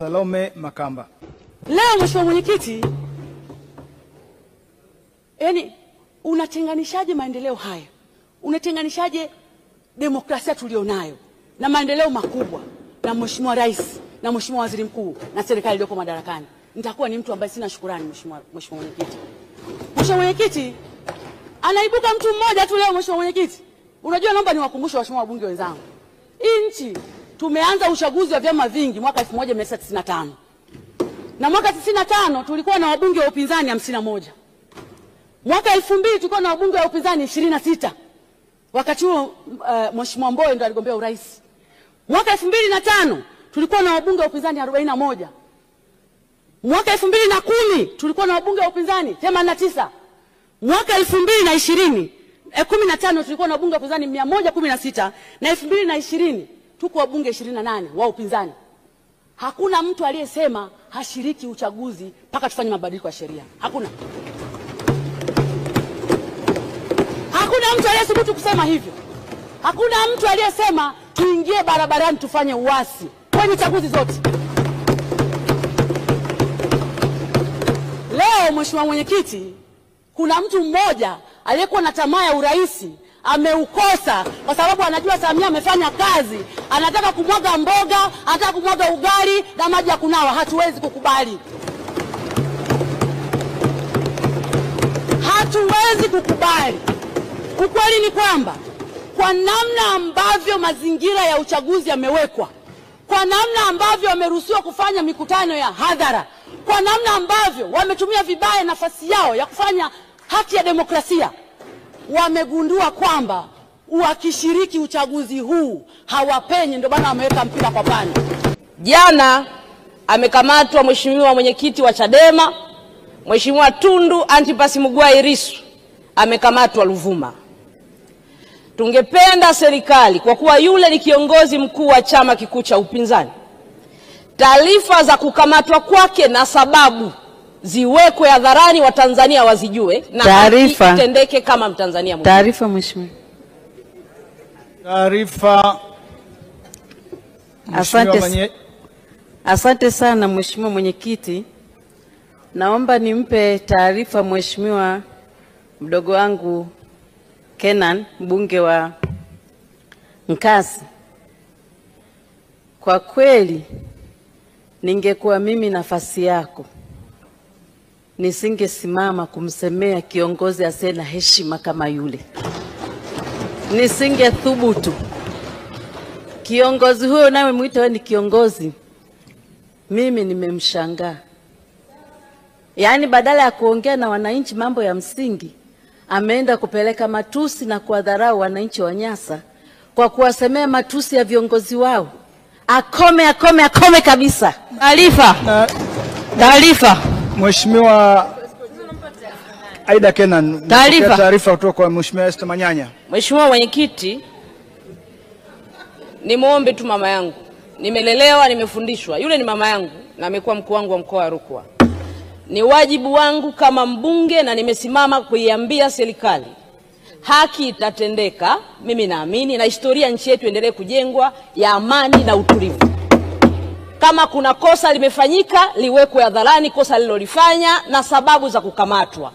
Salome Makamba. Leo Mheshimiwa Mwenyekiti, yani unatenganishaje maendeleo haya? Unatenganishaje demokrasia tulionayo na maendeleo makubwa na Mheshimiwa Rais na Mheshimiwa Waziri Mkuu na serikali iliyoko madarakani? Nitakuwa ni mtu ambaye sina shukrani Mheshimiwa Mwenyekiti. Mheshimiwa Mwenyekiti, anaibuka mtu mmoja tu leo Mheshimiwa Mwenyekiti. Unajua, naomba niwakumbushe Mheshimiwa wabunge wenzangu. Hii nchi tumeanza uchaguzi wa vyama vingi mwaka 1995. Na mwaka 95 tulikuwa na wabunge wa upinzani 51. Mwaka 2000 tulikuwa na wabunge wa upinzani 26. Wakati huo Mheshimiwa Mbowe ndo aligombea urais. Mwaka 2005 tulikuwa na wabunge wa upinzani 41. Mwaka 2010 tulikuwa na wabunge wa upinzani 89. Mwaka 2015 tulikuwa na wabunge wa upinzani 116 na 2020 tuko wabunge 28 wa upinzani. Hakuna mtu aliyesema hashiriki uchaguzi mpaka tufanye mabadiliko ya sheria. Hakuna. Hakuna mtu aliyethubutu kusema hivyo. Hakuna mtu aliyesema tuingie barabarani tufanye uasi kwenye chaguzi zote. Leo Mheshimiwa Mwenyekiti, kuna mtu mmoja aliyekuwa na tamaa ya urais ameukosa kwa sababu anajua Samia amefanya kazi, anataka kumwaga mboga, anataka kumwaga ugali na maji ya kunawa. Hatuwezi kukubali. Hatuwezi kukubali. Ukweli ni kwamba kwa namna ambavyo mazingira ya uchaguzi yamewekwa, kwa namna ambavyo wameruhusiwa kufanya mikutano ya hadhara, kwa namna ambavyo wametumia vibaya nafasi yao ya kufanya haki ya demokrasia, wamegundua kwamba wakishiriki uchaguzi huu hawapenyi, ndio bana wameweka mpira kwa pani. Jana amekamatwa Mheshimiwa mwenyekiti wa Chadema, Mheshimiwa Tundu Antipas Mugwai Lissu, amekamatwa Ruvuma. Tungependa serikali, kwa kuwa yule ni kiongozi mkuu wa chama kikuu cha upinzani, taarifa za kukamatwa kwake na sababu ziwekwe hadharani, wa Tanzania wazijue na haki itendeke kama Mtanzania mmoja. Taarifa Mheshimiwa. Taarifa. Asante sana Mheshimiwa Mwenyekiti. Naomba nimpe taarifa Mheshimiwa mdogo wangu Kenan, mbunge wa Nkasi. Kwa kweli ningekuwa mimi nafasi yako, nisingesimama kumsemea kiongozi asiye na heshima kama yule. Nisingethubutu. Kiongozi huyo nawe muita wewe ni kiongozi, mimi nimemshangaa. Yaani badala ya kuongea na wananchi mambo ya msingi, ameenda kupeleka matusi na kuwadharau wananchi wa Nyasa kwa kuwasemea matusi ya viongozi wao. Akome kabisa. Taarifa. Mheshimiwa Aida Kenan, taarifa kutoka kwa Mheshimiwa Esther Manyanya. Mheshimiwa Mwenyekiti, nimuombe tu mama yangu. Nimelelewa, nimefundishwa. Yule ni mama yangu na amekuwa mkuu wangu wa mkoa wa Rukwa. Ni wajibu wangu kama mbunge na nimesimama kuiambia serikali haki itatendeka. Mimi naamini na historia nchi yetu endelee kujengwa ya amani na utulivu. Kama kuna kosa limefanyika liwekwe hadharani kosa lilolifanya na sababu za kukamatwa.